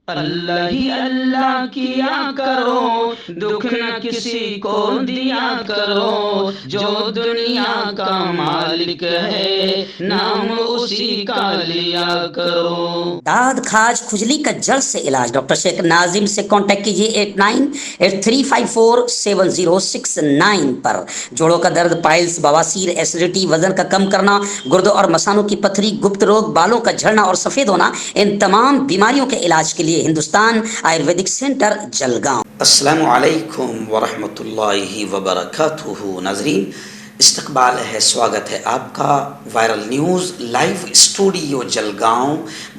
اللہ ہی اللہ کیا کرو، دکھ نہ کسی کو دیا کرو، جو دنیا کا مالک ہے نام اسی کا لیا کرو۔ داد کھاج کھجلی کا جڑ سے علاج ڈاکٹر شیخ ناظم سے کانٹیکٹ کیجیے 8983547069 پر۔ جوڑوں کا درد، پائلس، بواسیر، ایسیڈیٹی، وزن کا کم کرنا، گردوں اور مثانوں کی پتھری، گپت روگ، بالوں کا جھڑنا اور سفید ہونا، ان تمام بیماریوں کے علاج کے لیے ہندوستان آیورویدک سینٹر جلگاؤں۔ السلام علیکم ورحمۃ اللہ وبرکاتہ۔ ناظرین، استقبال ہے، سواگت ہے آپ کا viral news live studio Jalgaon,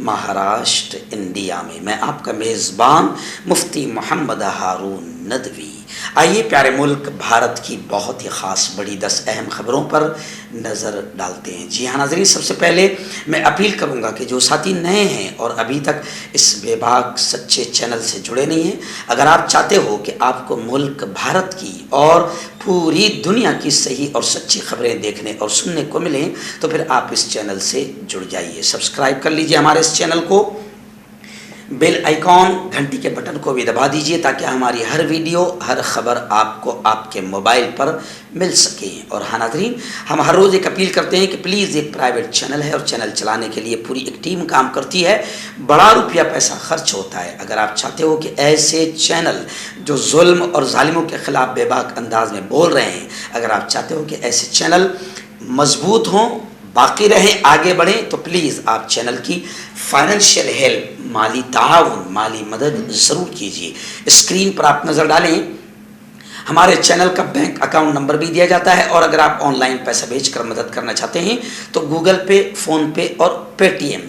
Maharashtra, India میں۔ میں آپ کا میزبان مفتی محمد ہارون ندوی۔ آئیے پیارے ملک بھارت کی بہت ہی خاص بڑی 10 اہم خبروں پر نظر ڈالتے ہیں۔ جی ہاں ناظرین، سب سے پہلے میں اپیل کروں گا کہ جو ساتھی نئے ہیں اور ابھی تک اس بے باک سچے چینل سے جڑے نہیں ہیں، اگر آپ چاہتے ہو کہ آپ کو ملک بھارت کی اور پوری دنیا کی صحیح اور سچی خبریں دیکھنے اور سننے کو ملیں تو پھر آپ اس چینل سے جڑ جائیے۔ سبسکرائب کر لیجئے ہمارے اس چینل کو، بیل آئیکن گھنٹی کے بٹن کو بھی دبا دیجئے تاکہ ہماری ہر ویڈیو، ہر خبر آپ کو آپ کے موبائل پر مل سکے۔ اور ہاں ناظرین، ہم ہر روز ایک اپیل کرتے ہیں کہ پلیز، ایک پرائیویٹ چینل ہے اور چینل چلانے کے لیے پوری ایک ٹیم کام کرتی ہے، بڑا روپیہ پیسہ خرچ ہوتا ہے۔ اگر آپ چاہتے ہو کہ ایسے چینل جو ظلم اور ظالموں کے خلاف بے باک انداز میں بول رہے ہیں، اگر آپ چاہتے ہو کہ ایسے چینل مضبوط ہوں، باقی رہیں، آگے بڑھیں، تو پلیز آپ چینل کی فائنینشیل ہیلپ، مالی تعاون، مالی مدد ضرور کیجیے۔ اسکرین پر آپ نظر ڈالیں، ہمارے چینل کا بینک اکاؤنٹ نمبر بھی دیا جاتا ہے، اور اگر آپ آن لائن پیسہ بھیج کر مدد کرنا چاہتے ہیں تو گوگل پے، فون پے اور پے ٹی ایم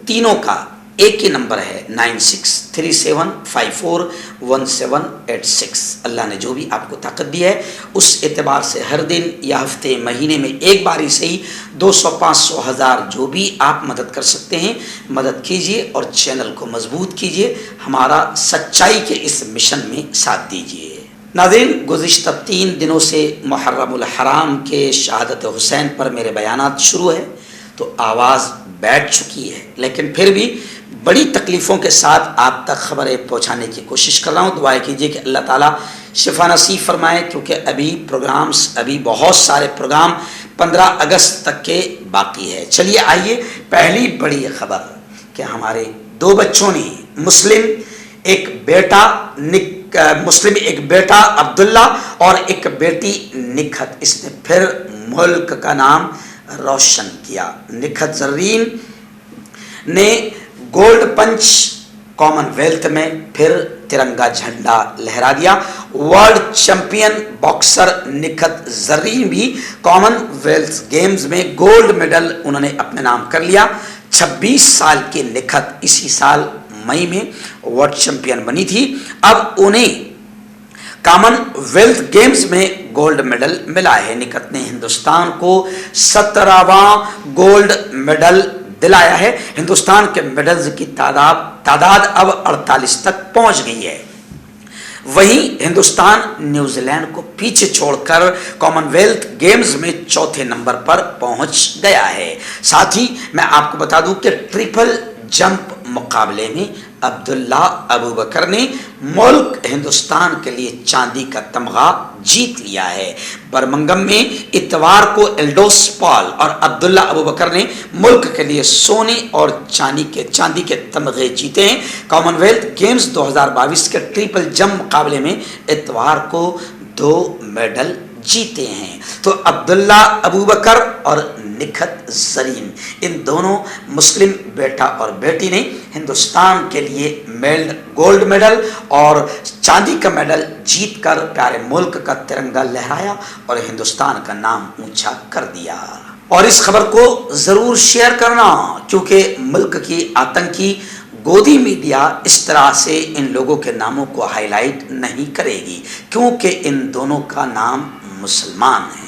تینوں کا ایک ہی نمبر ہے 9637541786۔ اللہ نے جو بھی آپ کو طاقت دی ہے اس اعتبار سے ہر دن یا ہفتے، مہینے میں ایک بار ہی صحیح 200، 500، 1000 جو بھی آپ مدد کر سکتے ہیں مدد کیجیے اور چینل کو مضبوط کیجیے، ہمارا سچائی کے اس مشن میں ساتھ دیجیے۔ ناظرین، گزشتہ 3 دنوں سے محرم الحرام کے شہادت حسین پر میرے بیانات شروع ہے تو آواز بیٹھ چکی ہے، لیکن پھر بھی بڑی تکلیفوں کے ساتھ آپ تک خبریں پہنچانے کی کوشش کر رہا ہوں۔ دعائیں کیجیے کہ اللہ تعالیٰ شفا نصیب فرمائے، کیونکہ ابھی بہت سارے پروگرام 15 اگست تک کے باقی ہے۔ چلیے آئیے، پہلی بڑی خبر کہ ہمارے 2 بچوں نے مسلم ایک بیٹا عبداللہ اور ایک بیٹی نکھت، اس نے پھر ملک کا نام روشن کیا۔ نکھت زرین نے گولڈ پنچ کامن ویلتھ میں پھر ترنگا جھنڈا لہرا دیا۔ ورلڈ چیمپئن باکسر نکھت زرین بھی کامن ویلتھ گیمز میں گولڈ میڈل انہوں نے اپنے نام کر لیا۔ 26 سال کی نکھت اسی سال مئی میں ورلڈ چیمپئن بنی تھی، اب انہیں کامن ویلتھ گیمز میں گولڈ میڈل ملا ہے۔ نکھت نے ہندوستان کو 17واں گولڈ میڈل دلایا ہے۔ ہندوستان کے میڈلز کی تعداد اب 48 تک پہنچ گئی ہے۔ وہیں ہندوستان نیوزی لینڈ کو پیچھے چھوڑ کر کامن ویلتھ گیمز میں 4تھے نمبر پر پہنچ گیا ہے۔ ساتھ ہی میں آپ کو بتا دوں کہ ٹرپل جمپ مقابلے میں عبداللہ ابوبکر نے ملک ہندوستان کے لیے چاندی کا تمغہ جیت لیا ہے۔ برمنگم میں اتوار کو ایلڈوس پال اور عبداللہ ابوبکر نے ملک کے لیے سونے اور چاندی کے تمغے جیتے ہیں۔ کامن ویلتھ گیمز 2022 کے ٹرپل جمپ مقابلے میں اتوار کو 2 میڈل جیتے ہیں۔ تو عبداللہ ابوبکر اور نکھت زرین، ان دونوں مسلم بیٹا اور بیٹی نے ہندوستان کے لیے گولڈ میڈل اور چاندی کا میڈل جیت کر پیارے ملک کا ترنگا لہرایا اور ہندوستان کا نام اونچا کر دیا۔ اور اس خبر کو ضرور شیئر کرنا، کیونکہ ملک کی آتنکی گودی میڈیا اس طرح سے ان لوگوں کے ناموں کو ہائی لائٹ نہیں کرے گی، کیونکہ ان دونوں کا نام مسلمان ہیں۔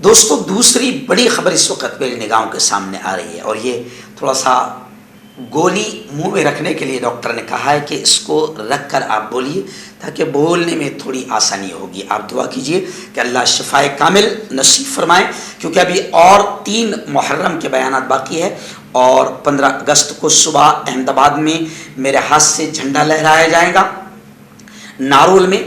دوستو، دوسری بڑی خبر اس وقت میری نگاہوں کے سامنے آ رہی ہے، اور یہ تھوڑا سا گولی منہ میں رکھنے کے لیے ڈاکٹر نے کہا ہے کہ اس کو رکھ کر آپ بولیے تاکہ بولنے میں تھوڑی آسانی ہوگی۔ آپ دعا کیجئے کہ اللہ شفائے کامل نصیب فرمائے، کیونکہ ابھی اور 3 محرم کے بیانات باقی ہے، اور 15 اگست کو صبح احمد آباد میں میرے ہاتھ سے جھنڈا لہرایا جائے گا. نارول میں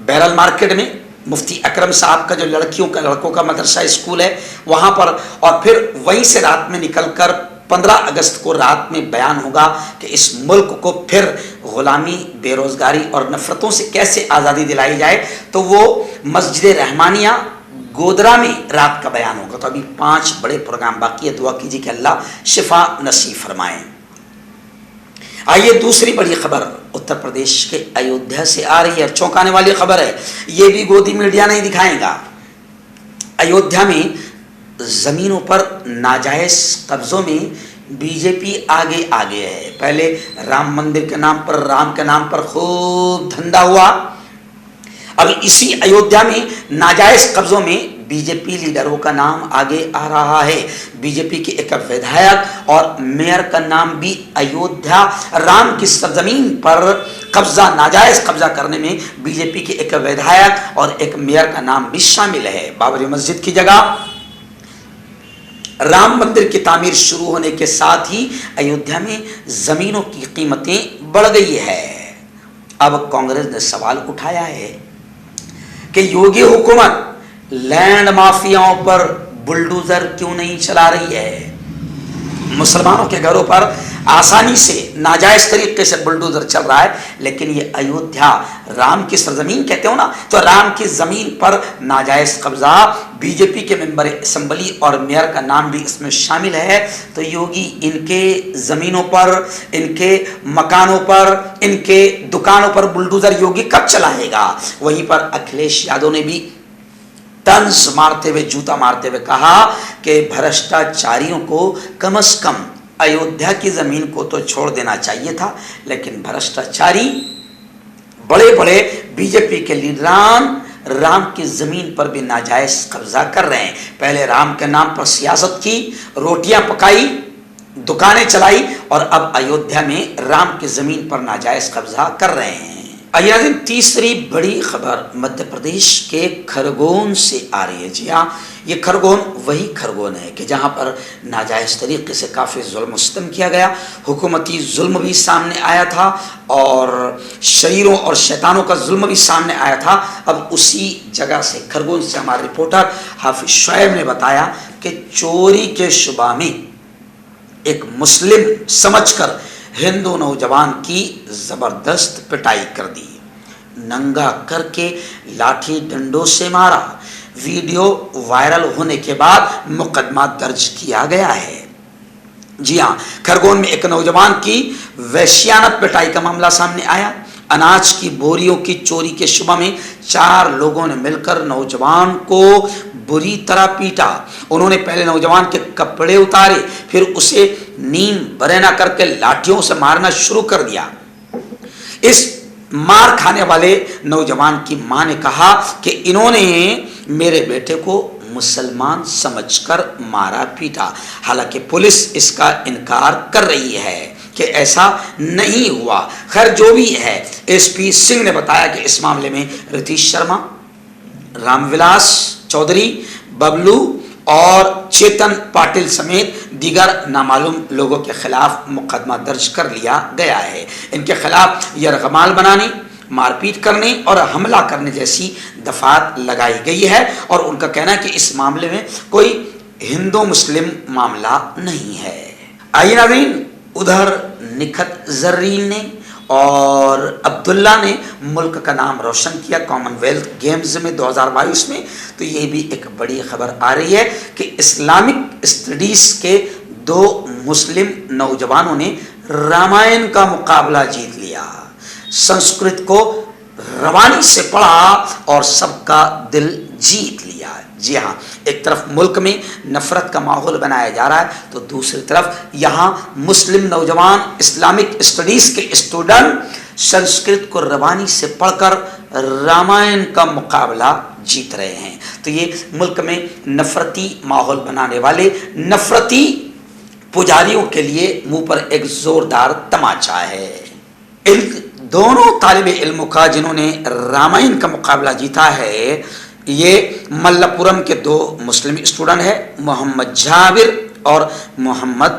بیرل مارکیٹ میں مفتی اکرم صاحب کا جو لڑکوں کا مدرسہ اسکول ہے وہاں پر، اور پھر وہیں سے رات میں نکل کر 15 اگست کو رات میں بیان ہوگا کہ اس ملک کو پھر غلامی، بے روزگاری اور نفرتوں سے کیسے آزادی دلائی جائے. تو وہ مسجد رحمانیہ گودرا میں رات کا بیان ہوگا. تو ابھی 5 بڑے پروگرام باقی ہے. دعا کیجیے کہ اللہ شفا نصیب فرمائے. آئیے دوسری بڑی خبر اتر پردیش کے ایودھیا سے آ رہی ہے. چونکانے والی خبر ہے، یہ بھی گودی میڈیا نہیں دکھائے گا. ایودھیا میں زمینوں پر ناجائز قبضوں میں بی جے پی آگے ہے. پہلے رام مندر کے نام پر، رام کے نام پر خوب دھندا ہوا. اب اسی ایودھیا میں ناجائز قبضوں میں بی جے پی لیڈروں کا نام آگے آ رہا ہے. بی جے پی کے ایک ودھایک اور میئر کا نام بھی ایودھیا رام کی سرزمین پر ناجائز قبضہ کرنے میں بی جے پی کے ایک ودھایک اور ایک میئر کا نام بھی شامل ہے. بابری مسجد کی جگہ رام مندر کی تعمیر شروع ہونے کے ساتھ ہی ایودھیا میں زمینوں کی قیمتیں بڑھ گئی ہے. اب کانگریس نے سوال اٹھایا ہے کہ یوگی حکومت لینڈ مافیاؤں پر بلڈوزر کیوں نہیں چلا رہی ہے. مسلمانوں کے گھروں پر آسانی سے ناجائز طریقے سے بلڈوزر چل رہا ہے، لیکن یہ ایودھیا رام کی سرزمین کہتے ہو نا، تو رام کی زمین پر ناجائز قبضہ، بی جے پی کے ممبر اسمبلی اور میئر کا نام بھی اس میں شامل ہے. تو یوگی ان کے زمینوں پر، ان کے مکانوں پر، ان کے دکانوں پر بلڈوزر یوگی کب چلائے گا؟ وہیں پر اکھلیش یادو نے بھی طنز مارتے ہوئے، جوتا مارتے ہوئے کہا کہ بھرشٹاچاریوں کو کم از کم ایودھیا کی زمین کو تو چھوڑ دینا چاہیے تھا، لیکن بھرشٹاچاری بڑے بڑے بی جے پی کے لیڈران رام کی زمین پر بھی ناجائز قبضہ کر رہے ہیں. پہلے رام کے نام پر سیاست کی، روٹیاں پکائی، دکانیں چلائی، اور اب ایودھیا میں رام کی زمین پر ناجائز قبضہ کر رہے ہیں. آئیے تیسری بڑی خبر مدھیہ پردیش کے کھرگون سے آ رہی ہے. جی ہاں، یہ کھرگون وہی کھرگون ہے کہ جہاں پر ناجائز طریقے سے کافی ظلم و ستم کیا گیا. حکومتی ظلم بھی سامنے آیا تھا اور شریروں اور شیطانوں کا ظلم بھی سامنے آیا تھا. اب اسی جگہ سے کھرگون سے ہمارے رپورٹر حافظ شعیب نے بتایا کہ چوری کے شبہ میں ایک مسلم سمجھ کر ہندو نوجوان کی زبردست پٹائی کر دی، ننگا کر کے لاٹھی ڈنڈوں سے مارا. ویڈیو وائرل ہونے کے بعد مقدمہ درج کیا گیا ہے. جی ہاں، کھرگون میں ایک نوجوان کی وحشیانہ پٹائی کا معاملہ سامنے آیا. اناج کی بوریوں کی چوری کے شبہ میں 4 لوگوں نے مل کر نوجوان کو بری طرح پیٹا. انہوں نے پہلے نوجوان کے کپڑے اتارے، پھر اسے نیم برینا کر کے لاٹھیوں سے مارنا شروع کر دیا. اس مار کھانے والے نوجوان کی ماں نے کہا کہ انہوں نے میرے بیٹے کو مسلمان سمجھ کر مارا پیٹا. حالانکہ پولیس اس کا انکار کر رہی ہے کہ ایسا نہیں ہوا. خیر جو بھی ہے، ایس پی سنگھ نے بتایا کہ اس معاملے میں رتیش شرما، رام ولاس چودھری، ببلو اور چیتن پاٹل سمیت دیگر نامعلوم لوگوں کے خلاف مقدمہ درج کر لیا گیا ہے. ان کے خلاف یرغمال بنانے، مار پیٹ کرنے اور حملہ کرنے جیسی دفعات لگائی گئی ہے، اور ان کا کہنا ہے کہ اس معاملے میں کوئی ہندو مسلم معاملہ نہیں ہے. آئیے ناظرین، ادھر نکھت زرین نے اور عبداللہ نے ملک کا نام روشن کیا کامن ویلتھ گیمز میں 2022 میں. تو یہ بھی ایک بڑی خبر آ رہی ہے کہ اسلامک اسٹڈیز کے 2 مسلم نوجوانوں نے رامائن کا مقابلہ جیت لیا. سنسکرت کو روانی سے پڑھا اور سب کا دل جیت لیا. جی ہاں، ایک طرف ملک میں نفرت کا ماحول بنایا جا رہا ہے، تو دوسری طرف یہاں مسلم نوجوان اسلامک اسٹڈیز کے اسٹوڈنٹ سنسکرت کو روانی سے پڑھ کر رامائن کا مقابلہ جیت رہے ہیں. تو یہ ملک میں نفرتی ماحول بنانے والے نفرتی پجاریوں کے لیے منہ پر ایک زوردار تماچا ہے. ان دونوں طالب علموں کا جنہوں نے رامائن کا مقابلہ جیتا ہے، یہ ملپورم کے 2 مسلم اسٹوڈنٹ ہیں، محمد جابر اور محمد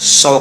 100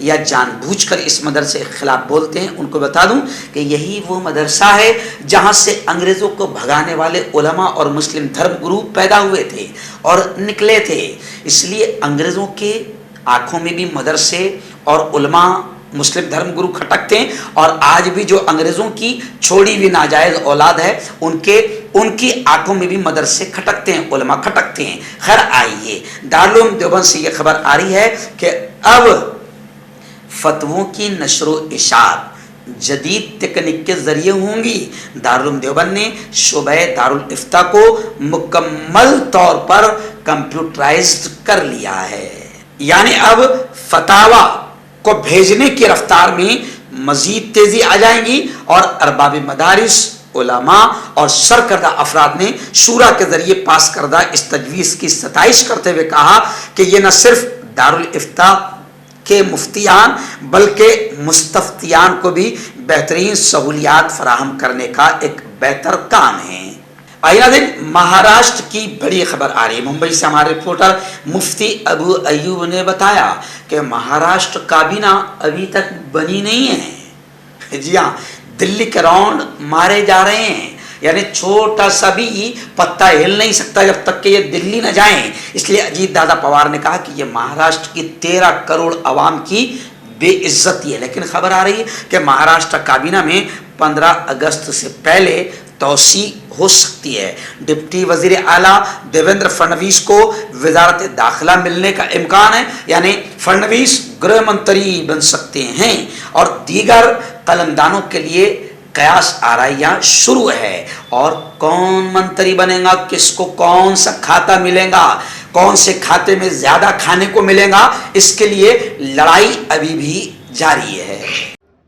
یا جان بوجھ کر اس مدرسے کے خلاف بولتے ہیں، ان کو بتا دوں کہ یہی وہ مدرسہ ہے جہاں سے انگریزوں کو بھگانے والے علماء اور مسلم دھرم گرو پیدا ہوئے تھے اور نکلے تھے۔ اس لیے انگریزوں کے آنکھوں میں بھی مدرسے اور علماء مسلم دھرم گرو کھٹکتے ہیں، اور آج بھی جو انگریزوں کی چھوڑی ہوئی ناجائز اولاد ہے ان کی آنکھوں میں بھی مدرسے کھٹکتے ہیں، علماء کھٹکتے ہیں۔ خیر آئیے، دارالعلوم دیوبند سے یہ خبر آ رہی ہے کہ اب فتووں کی نشر و اشاعت جدید تکنیک کے ذریعے ہوں گی۔ دارالعلوم دیوبند نے شعبہ دارالافتاء کو مکمل طور پر کمپیوٹرائزڈ کر لیا ہے، یعنی اب فتاوی کو بھیجنے کی رفتار میں مزید تیزی آ جائیں گی، اور ارباب مدارس، علماء اور سرکردہ افراد نے شورا کے ذریعے پاس کردہ اس تجویز کی ستائش کرتے ہوئے کہا کہ یہ نہ صرف دارالافتاء کے مفتیان بلکہ مستفتیان کو بھی بہترین سہولیات فراہم کرنے کا ایک بہتر کام ہے۔ آئینہ دن مہاراشٹر کی بڑی خبر آ رہی ہے۔ ممبئی سے ہمارے رپورٹر مفتی ابو ایوب نے بتایا کہ مہاراشٹر کابینہ ابھی تک بنی نہیں ہے۔ جی ہاں، دلی کے راؤنڈ مارے جا رہے ہیں، یعنی چھوٹا سا بھی پتہ ہل نہیں سکتا جب تک کہ یہ دلی نہ جائیں۔ اس لیے اجیت دادا پوار نے کہا کہ یہ مہاراشٹر کی 13 کروڑ عوام کی بے عزتی ہے۔ لیکن خبر آ رہی ہے کہ مہاراشٹر کابینہ میں 15 اگست سے پہلے توسیع ہو سکتی ہے۔ ڈپٹی وزیر اعلیٰ دیویندر فڈنویس کو وزارت داخلہ ملنے کا امکان ہے، یعنی فڈنویس گرہ منتری بن سکتے ہیں، اور دیگر قلمدانوں کے لیے قیاس آرائیاں شروع ہے۔ اور کون منتری بنے گا، کس کو کون سا کھاتا ملے گا، کون سے کھاتے میں زیادہ کھانے کو ملے گا، اس کے لیے لڑائی ابھی بھی جاری ہے۔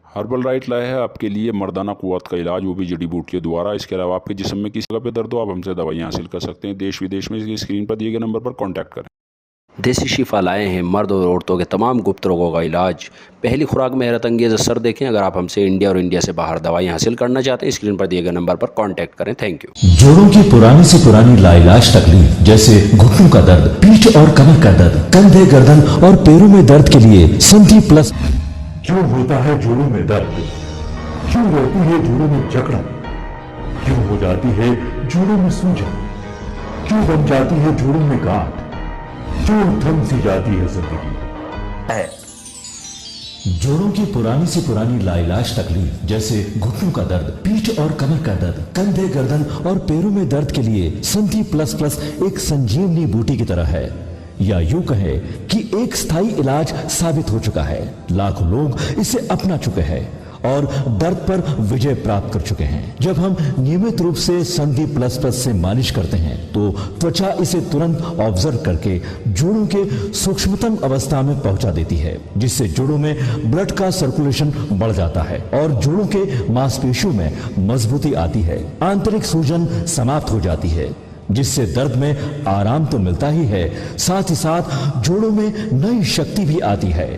ہربل رائٹ لائے ہے آپ کے لیے مردانہ قوت کا علاج، وہ بھی جڑی بوٹیوں دوارا۔ اس کے علاوہ آپ کے جسم میں کسی جگہ پہ درد ہو، آپ ہم سے دوائیاں حاصل کر سکتے ہیں۔ دیش ودیش میں اسکرین پر دیے گئے نمبر پر کانٹیکٹ کریں۔ دیسی شفا لائے ہیں مرد اور عورتوں کے تمام گپت روگوں کا علاج۔ پہلی خوراک میں حیرت انگیز اثر دیکھیں۔ اگر آپ ہم سے انڈیا اور انڈیا سے باہر دوائیں حاصل کرنا چاہتے ہیں، اسکرین پر دیے گئے نمبر پر کانٹیکٹ کریں۔ Thank you. جوڑوں کی پرانی سے پرانی لاعلاج تکلیف جیسے گھٹنوں کا درد، پیٹھ اور کمر کا درد، کندھے، گردن اور پیروں میں درد کے لیے سنٹی پلس۔ کیوں ہوتا ہے جوڑوں میں درد؟ کیوں رہتی ہے جوڑوں میں جکڑن؟ کیوں ہو جاتی ہے جوڑوں میں سوجن؟ کیوں بن جاتی ہے جوڑوں میں گاٹھ؟ کیوں تھم سی جاتی ہے زندگی؟ جوڑوں کی پرانی سے پرانی لاعلاج تکلیف جیسے گھٹنوں کا درد، پیٹھ اور کمر کا درد، کندھے، گردن اور پیروں میں درد کے لیے سنٹی پلس پلس ایک سنجیونی بوٹی کی طرح ہے، یا یوں کہے کہ ایک استھائی علاج ثابت ہو چکا ہے۔ لاکھوں لوگ اسے اپنا چکے ہیں اور درد پر وجے پراپت کر چکے ہیں۔ جب ہم نیمت روپ سے سندھی پلس پلس سے مالش کرتے ہیں تو توچا اسے ترنت آبزرو کر کے جوڑوں کے سوکشمتم اوستھا میں پہنچا دیتی ہے، جس سے جوڑوں میں بلڈ کا سرکولیشن بڑھ جاتا ہے اور جوڑوں کے ماس پیشیوں میں مضبوطی آتی ہے، آنترک سوجن سماپت ہو جاتی ہے، جس سے درد میں آرام تو ملتا ہی ہے، ساتھ ہی ساتھ جوڑوں میں نئی شکتی بھی آتی ہے۔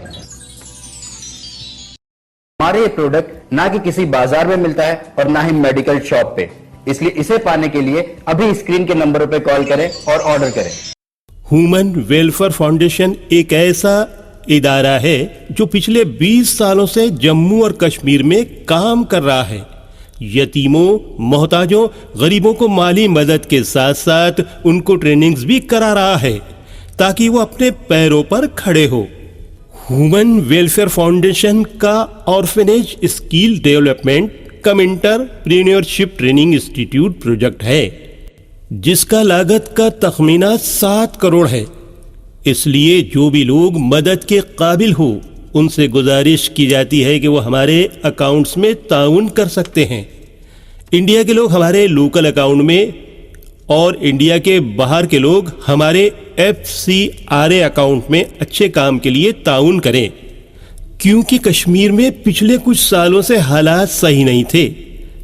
ہمارے یہ پروڈکٹ نہ کہ کسی بازار میں ملتا ہے اور نہ ہی میڈیکل شاپ پہ، اس لیے اسے پانے کے لیے ابھی اسکرین کے نمبروں پہ کال کریں اور آرڈر کریں۔ ہیومن ویلفیئر فاؤنڈیشن ایک ایسا ادارہ ہے جو پچھلے 20 سالوں سے جموں اور کشمیر میں کام کر رہا ہے۔ یتیموں، محتاجوں، غریبوں کو مالی مدد کے ساتھ ساتھ ان کو ٹریننگز بھی کرا رہا ہے تاکہ وہ اپنے پیروں پر کھڑے ہو۔ ہیومن ویلفیئر فاؤنڈیشن کا آرفنیج اسکل ڈیولپمنٹ کم انٹرپرینیورشپ ٹریننگ انسٹیٹیوٹ پروجیکٹ ہے، جس کا لاگت کا تخمینہ 7 کروڑ ہے۔ اس لیے جو بھی لوگ مدد کے قابل ہو ان سے گزارش کی جاتی ہے کہ وہ ہمارے اکاؤنٹس میں تعاون کر سکتے ہیں۔ انڈیا کے لوگ ہمارے لوکل اکاؤنٹ میں اور انڈیا کے باہر کے لوگ ہمارے FCRA اکاؤنٹ میں اچھے کام کے لیے تعاون کریں، کیونکہ کشمیر میں پچھلے کچھ سالوں سے حالات صحیح نہیں تھے،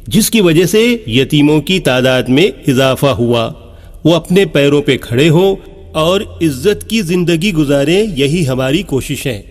جس کی وجہ سے یتیموں کی تعداد میں اضافہ ہوا۔ وہ اپنے پیروں پہ کھڑے ہوں اور عزت کی زندگی گزاریں، یہی ہماری کوشش ہے۔